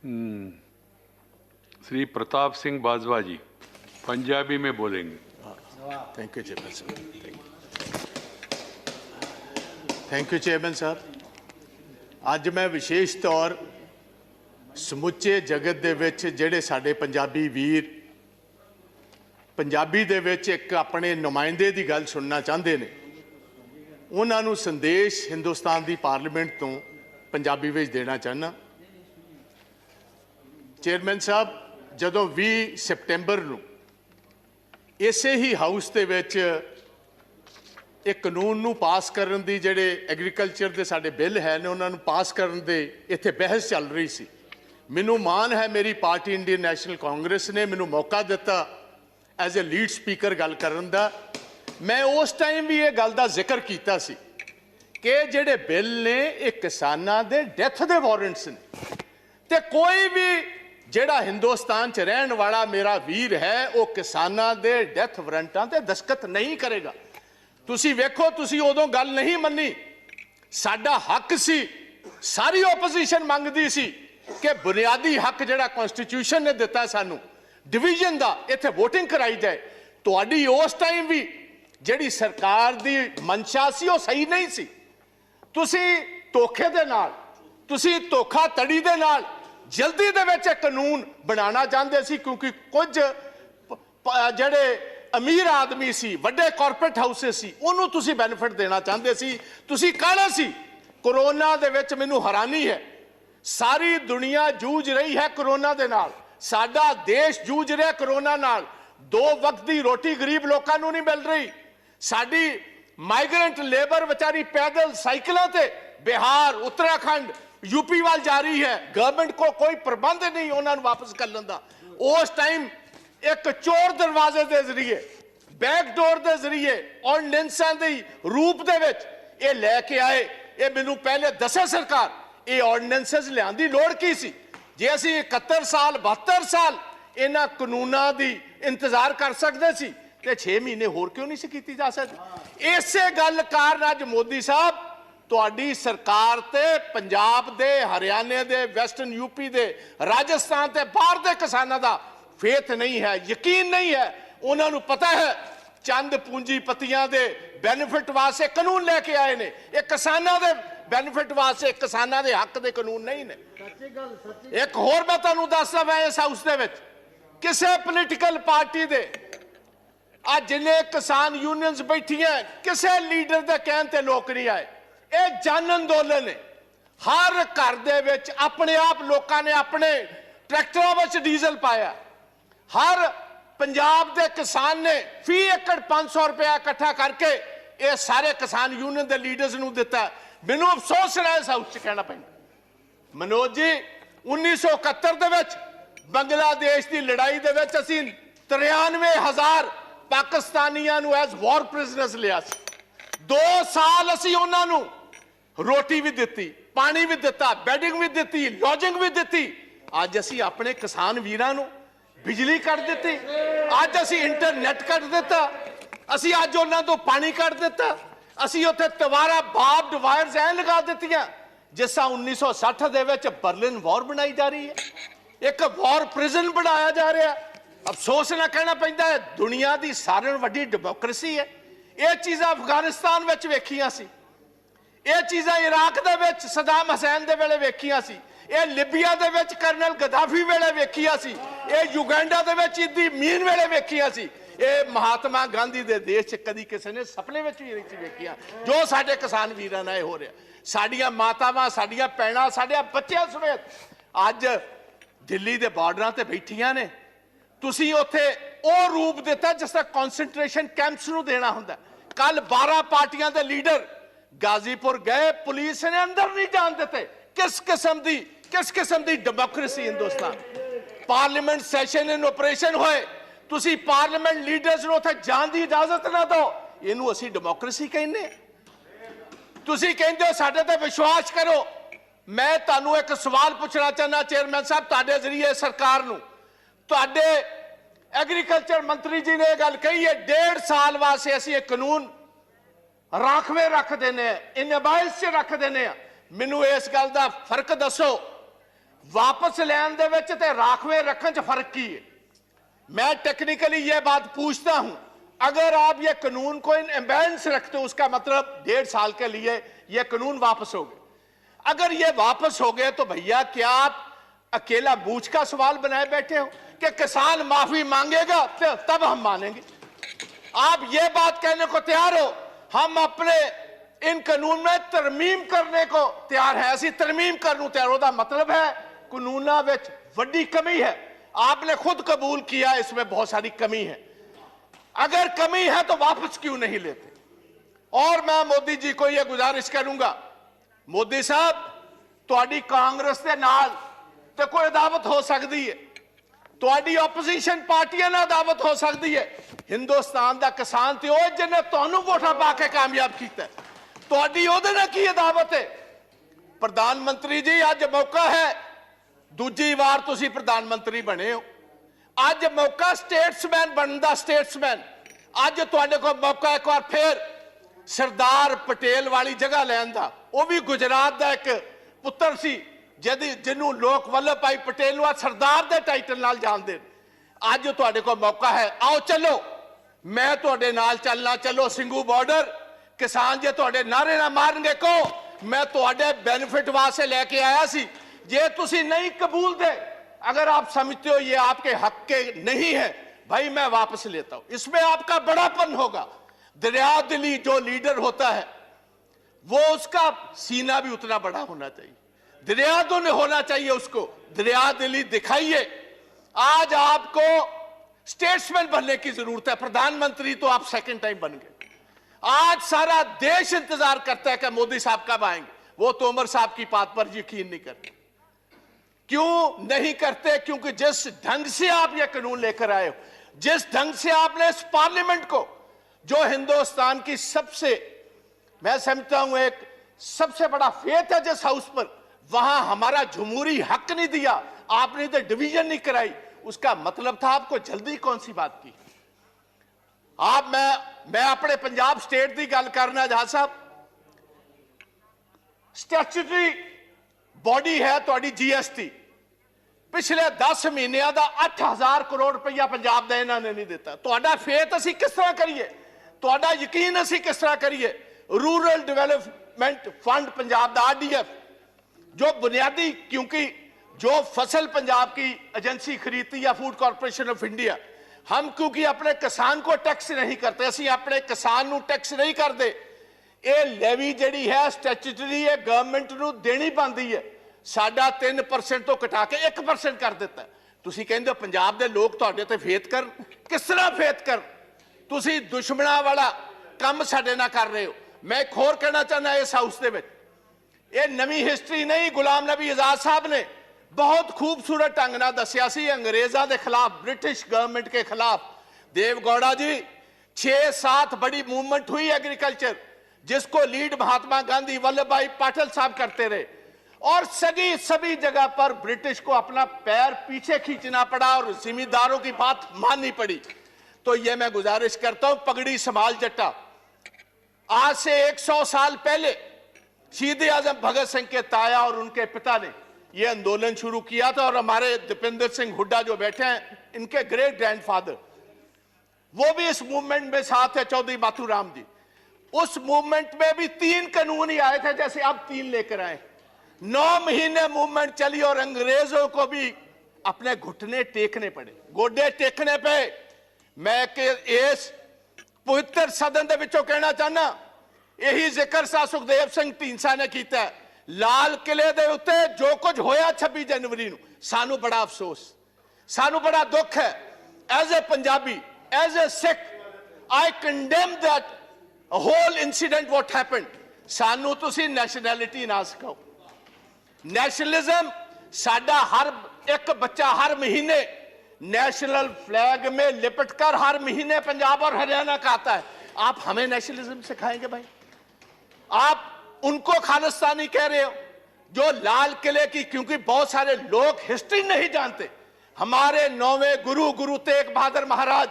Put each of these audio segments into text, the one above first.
श्री प्रताप सिंह बाजवा जी पंजाबी में बोलेंगे। Thank you chairman साहब। थैंक यू चेयरमैन साहब। अज मैं विशेष तौर समुचे जगत दे विच जिहड़े साडे पंजाबी वीर पंजाबी दे विच एक अपने नुमाइंदे की गल सुनना चाहते हैं, उन्हां नूं संदेश हिंदुस्तान की पार्लीमेंट तो पंजाबी विच देना चाहना। चेयरमैन साहब, जदों 20 सितंबर नूं इसे ही हाउस दे विच एक कानून नूं पास करन दी जिहड़े एग्रीकल्चर दे साडे बिल है ने उन्हां नूं पास करन दे इत्थे बहस चल रही सी। मैनूं माण है मेरी पार्टी इंडियन नैशनल कांग्रेस ने मैनूं मौका दिता एज ए लीड स्पीकर गल करन दा। मैं उस टाइम भी ये गल दा जिक्र कीता सी कि जिहड़े बिल ने ये किसानां दे डेथ दे वारंट्स ने ते कोई भी जिहड़ा हिंदुस्तान च रहन वाला मेरा वीर है वो किसानां दे डेथ वारंटां ते दस्तखत नहीं करेगा। तुसी वेखो, तुसी उदों गल नहीं मन्नी, साडा हक सी, सारी ओपोजिशन मंगदी सी कि बुनियादी हक जिहड़ा कॉन्स्टिट्यूशन ने दिता सानू डिवीजन दा इत्थे वोटिंग कराई जाए। तुहाडी उस टाइम भी जिहड़ी सरकार दी मंशा सी वो सही नहीं सी। तुसी धोखे दे नाल, तुसी धोखाधड़ी दे नाल जल्दी दे विच कानून बनाना चाहते सी, क्योंकि कुछ जिहड़े अमीर आदमी सी, वड्डे कॉरपोरेट हाउसेस सी, उन्होंने तुसी बेनिफिट देना चाहते सी। तुसी काले सी। कोरोना दे विच मैनूं हैरानी है, सारी दुनिया जूझ रही है कोरोना दे नाल, साडा देश जूझ रहा कोरोना नाल। 2 वक्त की रोटी गरीब लोगों को नहीं मिल रही। साडी माइग्रेंट लेबर बेचारी पैदल साइकिलों ते बिहार, उत्तराखंड, यूपी वाल जा रही है। गवर्नमेंट को कोई प्रबंध नहीं उन्होंने वापस कर लेंदा। उस टाइम एक चोर दरवाजे के जरिए, बैकडोर के जरिए ऑर्डिनेंसां दे रूप दे विच ये लैके आए। ये मैनूं पहले दसे सरकार ये ऑर्डिनेंसेस लियाउण दी लोड़ की सी। जे असीं 71 साल 72 साल इन्हां कानूनां दी इंतजार कर सकते सी ते 6 महीने होर क्यों नहीं सी कीती जा सकदी। इसे गल कारण अज मोदी साहब तुहाडी सरकार ते पंजाब दे, हरियाणे दे, वैस्टर्न यूपी दे, राजस्थान ते बाहर दे किसानां दा फेथ नहीं है, यकीन नहीं है। उन्होंने पता है चंद पूंजीपतियां दे बेनिफिट वास्ते कानून लेके आए ने, ये किसानां दे बेनिफिट वास्ते, किसानां दे हक दे कानून नहीं ने। एक होर मैं तुहानूं दसदा, मैं इस हाउस दे विच किसी पोलीटिकल पार्टी दे आज जिन्ने किसान यूनियंस बैठियां किसी लीडर दे कहण ते लोक नहीं आए। ये जन अंदोलन है। हर घर दे विच अपने आप लोकां ने अपने ट्रैक्टरों विच डीजल पाया। हर पंजाब दे किसान ने फी एकड़ 500 रुपया इकट्ठा करके ये सारे किसान यूनियन के लीडर्स नूं दिता। मैनूं अफसोस है इस हाउस च कहना पैंदा, मनोज जी 1971 दे विच बांग्लादेश की लड़ाई दे विच असीं 93,000 पाकिस्तानियां नूं एज वॉर प्रिजनर्स लिया सी। 2 साल असीं उन्हां नूं रोटी भी दित्ती, पानी भी दिता, बैडिंग भी दित्ती, लॉजिंग भी दित्ती। अज असीं अपने किसान वीरां नूं बिजली कट दी, अज असीं इंटरनेट कट दिता, असीं अज उन्हां तों पानी कट दिता, असीं उत्थे तवारा बार्ब्ड वायर्स ऐ लगा दित्तियां जिस तरह 1960 दे विच बर्लिन वॉर बनाई जा रही है, एक वॉर प्रिजन बनाया जा रहा। अफसोस ना कहना पैंदा है, दुनिया की सारे वड्डी डेमोक्रेसी है। ये चीज़ां अफगानिस्तान विच वेखियां सी, ये चीज़ां इराक दे विच सदाम हुसैन दे वेले वेखियां सी, ये लिबिया दे विच कर्नल गद्दाफी वेले वेखियां सी, ये युगांडा दे विच इदी मीन वेले वेखियां सी, ये महात्मा गांधी दे देश च कदी किसी ने सपने विच भी नहीं वेखियां जो साडे किसान वीरां नाल हो रहा। साडियां मातावां, साडियां भैणां, साडे बच्चियां समेत अज दिल्ली दे बार्डरां ते बैठियां ने। तुसीं उत्थे ਉਹ रूप दिता जिस तरह कॉन्सनट्रेशन कैंप्स नूं देना हुंदा। कल 12 पार्टियां दे लीडर गाजीपुर गए, पुलिस ने अंदर नहीं जान देते। किस किस्म दी democracy Hindustan. Parliament session in operation होए, तुसीं पार्लीमेंट लीडर्स नूं उत्थे जाण दी इजाजत ना दो, इहनूं असीं डेमोक्रेसी कहने। तुसीं कहंदे हो साडे ते विश्वास करो। मैं तुहानूं एक सवाल पूछना चाहना चेयरमैन साहब, तुहाडे जरिए सरकार नूं, तुहाडे एग्रीकल्चर मंत्री जी ने गल कही है 1.5 साल वास्ते असीं एक कानून राखवे रख देने, इन अबाइस च रख देने। मैनूं इस गल दा फर्क दसो वापस लैन दे विच ते राखवे रखने च फर्क की है? मैं टेक्निकली ये बात पूछता हूं, अगर आप ये कानून को इन एम्बेंस रखते हो, उसका मतलब 1.5 साल के लिए ये कानून वापस हो गए। अगर ये वापस हो गए तो भैया क्या आप अकेला बूझ का सवाल बनाए बैठे हो कि किसान माफी मांगेगा तब हम मानेंगे? आप ये बात कहने को तैयार हो हम अपने इन कानून में तरमीम करने को तैयार है? ऐसी तरमीम करने को तैयार होता मतलब है कानूना विच वड्डी कमी है। आपने खुद कबूल किया इसमें बहुत सारी कमी है। अगर कमी है तो वापस क्यों नहीं लेते? और मैं मोदी जी को यह गुजारिश करूंगा, मोदी साहब तुहाडी कांग्रेस के नाल तो कोई अदावत हो सकती है, तुहाडी ओपोजिशन पार्टियां नाल अदावत हो सकती है। हिंदुस्तान का किसान तो वो जिन्हें तुहानू वोटां पा के कामयाब किया, तुहाडी ओहदे नाल की अदावत है? प्रधानमंत्री जी अज मौका है, दूजी बार तुसी प्रधानमंत्री बने हो, अज मौका स्टेट्समैन बनने का, स्टेट्समैन अज तुहाडे कोल मौका एक बार फिर सरदार पटेल वाली जगह लैन दा। वो भी गुजरात का एक पुत्र सी जिन्हों लोग वल्लभ भाई पटेल सरदार के टाइटल नाल जानते। अज तुहाडे कोल मौका है, आओ चलो, मैं तुहाडे नाल चलना, चलो सिंघू बॉर्डर। किसान जे तुहाडे नारे ना मारनगे को मैं तुहाडे बेनिफिट वास्ते लेके आया सी, जे तुसी नहीं कबूल दे, अगर आप समझते हो ये आपके हक के नहीं है, भाई मैं वापस लेता हूं। इसमें आपका बड़ापन होगा। दरिया दिली जो लीडर होता है वो उसका सीना भी उतना बड़ा होना चाहिए, दरिया दिल होना चाहिए उसको, दरिया दिली दिखाइए। आज आपको स्टेट्समैन बनने की जरूरत है, प्रधानमंत्री तो आप सेकंड टाइम बन गए। आज सारा देश इंतजार करता है कि मोदी साहब कब आएंगे। वो तोमर साहब की बात पर यकीन नहीं करते। क्यों नहीं करते? क्योंकि जिस ढंग से आप ये कानून लेकर आए हो, जिस ढंग से आपने इस पार्लियामेंट को, जो हिंदुस्तान की सबसे, मैं समझता हूं एक सबसे बड़ा फेथ है जिस हाउस पर, वहां हमारा जमहूरी हक नहीं दिया, आपने तो डिवीजन नहीं कराई। उसका मतलब था आपको जल्दी कौन सी बात की? आप मैं अपने पंजाब स्टेट की गल करना जहां साहब, स्टैट्यूटरी बॉडी है तुहाडी जीएसटी, पिछले 10 महीनों का 8000 करोड़ रुपया पंजाब का इन्होंने नहीं दिता। तुहाडा फेथ असीं किस तरह करिए, तुहाडा यकीन असीं किस तरह करिए? रूरल डेवलपमेंट फंड पंजाब का आरडीएफ जो बुनियादी, क्योंकि जो फसल पंजाब की एजेंसी खरीदती है फूड कॉर्पोरेशन ऑफ इंडिया, हम क्योंकि अपने किसान को टैक्स नहीं करते, असीं अपने किसान को टैक्स नहीं करते, ये लेवी जिहड़ी है स्टैट्यूटरी है गवर्नमेंट को देनी पाती है, साडा 3% तो घटा के 1% कर दिता। तुसीं कहंदे हो पंजाब दे लोग तुहाडे ते फेथ कर, किस तरह फेथ कर? तुसीं दुश्मनां वाला काम साडे नाल कर रहे हो। मैं एक होर कहना चाहना इस हाउस दे विच, ये नवी हिस्टरी नहीं, गुलाम नबी आजाद साहब ने बहुत खूबसूरत ढंग नाल दस्सिया सी अंग्रेज़ां दे खिलाफ, ब्रिटिश गवर्नमेंट के खिलाफ। देवगौड़ा जी 6-7 बड़ी मूवमेंट हुई एग्रीकल्चर, जिसको लीड महात्मा गांधी वल्लभ भाई पटेल साहब करते रहे, और सभी जगह पर ब्रिटिश को अपना पैर पीछे खींचना पड़ा और जिम्मेदारों की बात माननी पड़ी। तो ये मैं गुजारिश करता हूं, पगड़ी संभाल जट्टा। आज से 100 साल पहले शहीद आजम भगत सिंह के ताया और उनके पिता ने यह आंदोलन शुरू किया था, और हमारे दीपेंद्र सिंह हुड्डा जो बैठे हैं, इनके ग्रेट ग्रैंडफादर, वो भी इस मूवमेंट में साथ है, चौधरी माथुराम जी। उस मूवमेंट में भी 3 कानून ही आए थे, जैसे अब 3 लेकर आए। 9 महीने मूवमेंट चली और अंग्रेजों को भी अपने घुटने टेकने पड़े, गोडे टेकने पे। मैं इस पवित्र सदन दे विचों कहना चाहना, यही जिक्र सा सुखदेव सिंह ढींडसा ने किया। लाल किले दे उत्ते जो कुछ होया 26 जनवरी नूं, सानू बड़ा अफसोस, सानू बड़ा दुख है। As a Punjabi, as a Sikh, I condemn that whole incident what happened. सानू तुसी नैशनैलिटी ना सिखाओ। नेशनलिज्म साडा हर एक बच्चा हर महीने नेशनल फ्लैग में लिपट कर हर महीने पंजाब और हरियाणा का आता है। आप हमें नेशनलिज्म सिखाएंगे भाई? आप उनको खालिस्तानी कह रहे हो जो लाल किले की, क्योंकि बहुत सारे लोग हिस्ट्री नहीं जानते। हमारे 9वें गुरु तेग बहादुर महाराज,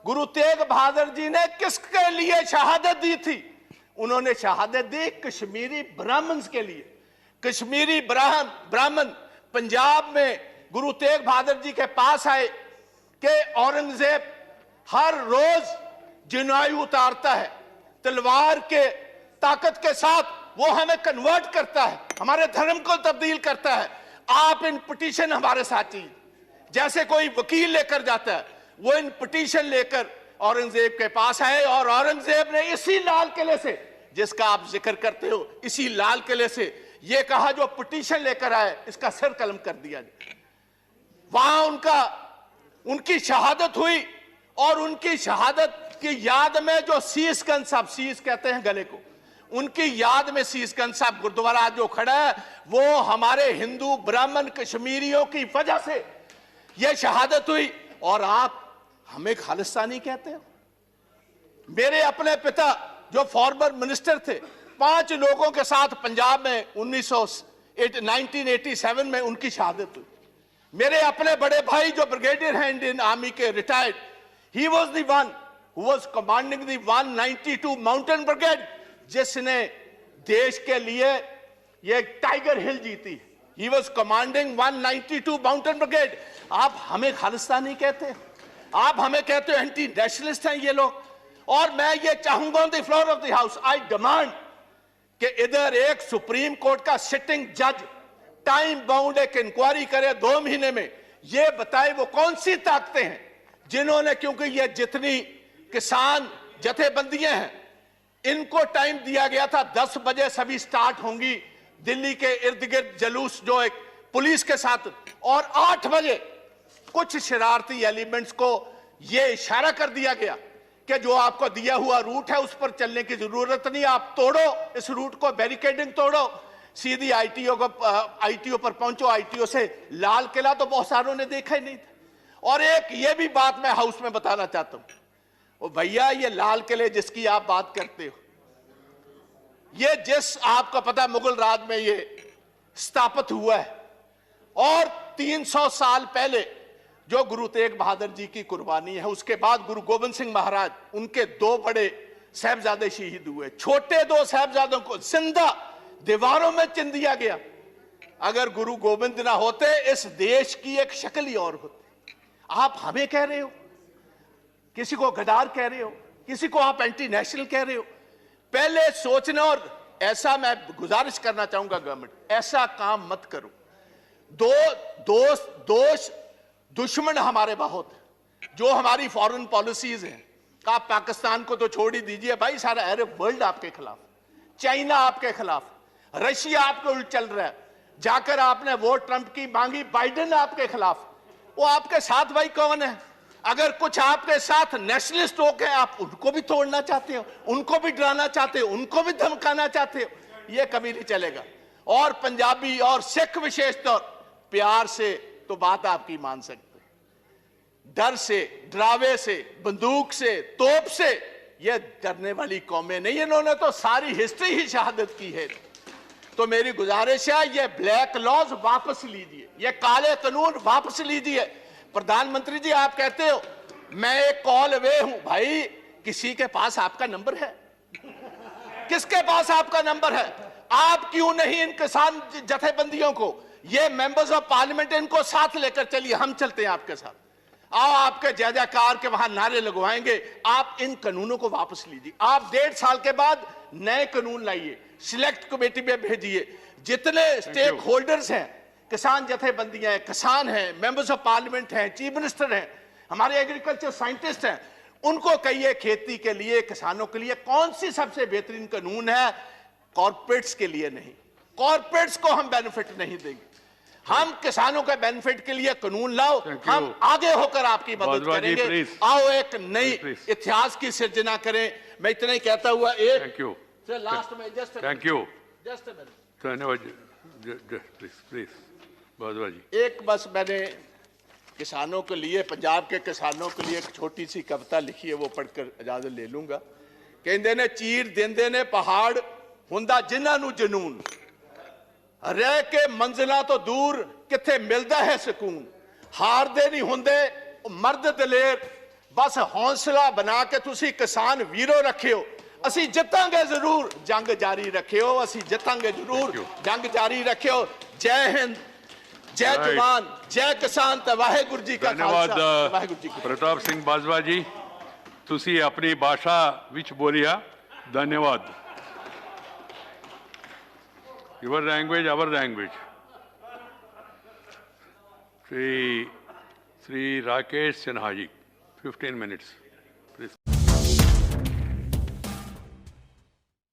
गुरु तेग बहादुर जी ने किसके लिए शहादत दी थी? उन्होंने शहादत दी कश्मीरी ब्राह्मण्स के लिए। कश्मीरी ब्राह्मण पंजाब में गुरु तेग बहादुर जी के पास आए कि औरंगजेब हर रोज जनायु उतारता है, तलवार के ताकत के साथ वो हमें कन्वर्ट करता है, हमारे धर्म को तब्दील करता है। आप इन पिटीशन हमारे साथ चाहिए। जैसे कोई वकील लेकर जाता है, वो इन पिटीशन लेकर औरंगजेब के पास आए और औरंगजेब ने इसी लाल किले से, जिसका आप जिक्र करते हो, इसी लाल किले से ये कहा जो पिटीशन लेकर आए इसका सिर कलम कर दिया जाए। वहां उनकी शहादत हुई और उनकी शहादत की याद में जो शीशगंज साहब, शीश कहते हैं गले को, उनकी याद में शीशगंज साहब गुरुद्वारा जो खड़ा है, वो हमारे हिंदू ब्राह्मण कश्मीरियों की वजह से यह शहादत हुई। और आप हमें खालिस्तानी कहते हो। मेरे अपने पिता जो फॉर्मर मिनिस्टर थे, 5 लोगों के साथ पंजाब में 1987 में उनकी शहादत हुई। मेरे अपने बड़े भाई जो ब्रिगेडियर हैं इंडियन आर्मी के, retired, he was the one who was commanding the 192 mountain brigade, जिसने देश के लिए ये टाइगर हिल जीती। He was commanding 192 mountain brigade. आप हमें खालिस्तानी कहते हैं, आप हमें कहते हो एंटी नेशनलिस्ट हैं ये लोग। और मैं ये चाहूंगा on the floor of the house, I demand कि इधर एक सुप्रीम कोर्ट का सिटिंग जज टाइम बाउंड एक इंक्वायरी करे 2 महीने में, ये बताए वो कौन सी ताकतें हैं जिन्होंने, क्योंकि ये जितनी किसान जथेबंदियां हैं इनको टाइम दिया गया था 10 बजे सभी स्टार्ट होंगी दिल्ली के इर्द गिर्द जलूस जो एक पुलिस के साथ, और 8 बजे कुछ शरारती एलिमेंट्स को यह इशारा कर दिया गया कि जो आपको दिया हुआ रूट है उस पर चलने की जरूरत नहीं, आप तोड़ो इस रूट को, बैरिकेडिंग तोड़ो, सीधी आईटीओ पर पहुंचो। आईटीओ से लाल किला तो बहुत सारों ने देखा ही नहीं था। और एक ये भी बात मैं हाउस में बताना चाहता हूं, ओ भैया, ये लाल किले जिसकी आप बात करते हो, ये जिस आपको पता मुगल राज में ये स्थापित हुआ है, और 300 साल पहले जो गुरु तेग बहादुर जी की कुर्बानी है, उसके बाद गुरु गोविंद सिंह महाराज, उनके 2 बड़े साहबजादे शहीद हुए। छोटे 2 साहबजादों को जिंदा दीवारों में चिन दिया गया। अगर गुरु गोविंद ना होते, इस देश की एक शक्ल ही और होती। आप हमें कह रहे हो, किसी को गद्दार कह रहे हो, किसी को आप एंटी नेशनल कह रहे हो। पहले सोचना, और ऐसा मैं गुजारिश करना चाहूंगा गवर्नमेंट, ऐसा काम मत करो। दुश्मन हमारे बहुत है, जो हमारी फॉरेन पॉलिसीज हैं। आप पाकिस्तान को तो छोड़ ही दीजिए भाई, सारा अरब वर्ल्ड आपके खिलाफ, चाइना आपके खिलाफ, रशिया आपके उल्ट चल रहा है। जाकर आपने वोट ट्रंप की मांगी, बाइडेन आपके खिलाफ। वो आपके साथ भाई कौन है? अगर कुछ आपके साथ नेशनलिस्ट होकर आप उनको भी तोड़ना चाहते हो, उनको भी डराना चाहते हो, उनको भी धमकाना चाहते हो, ये कभी नहीं चलेगा। और पंजाबी और सिख विशेष तौर प्यार से तो बात आपकी मान सकते, डर से, डरावे से, बंदूक से, तोप से ये डरने वाली कौमें नहीं। इन्होंने तो सारी हिस्ट्री ही शहादत की है। तो मेरी गुजारिश है, ये ब्लैक लॉज वापस लीजिए, ये काले कानून वापस लीजिए। प्रधानमंत्री जी, आप कहते हो मैं एक कॉल अवे हूं। भाई, किसी के पास आपका नंबर है? किसके पास आपका नंबर है? आप क्यों नहीं इन किसान जथेबंदियों को, ये मेंबर्स ऑफ पार्लियामेंट, इनको साथ लेकर चलिए, हम चलते हैं आपके साथ। आओ, आपके जय जयकार के वहां नारे लगवाएंगे। आप इन कानूनों को वापस लीजिए। आप 1.5 साल के बाद नए कानून लाइए, सिलेक्ट कमेटी में भेजिए। जितने स्टेक होल्डर्स हैं, किसान जथेबंदियां हैं, किसान हैं, मेंबर्स ऑफ पार्लियामेंट हैं, चीफ मिनिस्टर हैं, हमारे एग्रीकल्चर साइंटिस्ट हैं, उनको कहिए खेती के लिए, किसानों के लिए कौन सी सबसे बेहतरीन कानून है। कॉर्पोरेट्स के लिए नहीं, कॉर्पोरेट्स को हम बेनिफिट नहीं देंगे। हम किसानों के बेनिफिट के लिए कानून लाओ, हम आगे होकर आपकी मदद करेंगे। आओ, एक नई इतिहास की सिर्जना करें। मैं इतना ही कहता हुआ लास्ट में थैंक यू धन्यवाद। प्लीज बाजवा जी, एक बस मैंने किसानों के लिए, पंजाब के किसानों के लिए एक छोटी सी कविता लिखी है, वो पढ़कर इजाजत ले लूंगा। कहते ने चीर देंदे ने पहाड़, हुंदा जिन्हां नूं जनून, रह के मंजिलां तो दूर किथे मिलदा है सकून। हारदे नहीं हुंदे मर्द दलेर, बस हौसला बना के तुसी किसान वीरो रखियो। असी जितांगे जरूर, जंग जारी रखियो। असी जितांगे जरूर, जंग जारी रखियो। जय हिंद, जय Right. जवान जय किसान ਤੇ ਵਾਹਿਗੁਰੂ ਜੀ ਕਾ ਧੰਨਵਾਦ ਖਾਲਸਾ ਵਾਹਿਗੁਰੂ ਜੀ ਕੀ ਫਤਿਹ। ਪ੍ਰਤਾਪ ਸਿੰਘ ਬਾਜਵਾ ਜੀ ਤੁਸੀਂ ਆਪਣੀ ਭਾਸ਼ਾ ਵਿੱਚ ਬੋਲਿਆ ਧੰਨਵਾਦ your language our language Sri Rakesh Sinha ji 15 minutes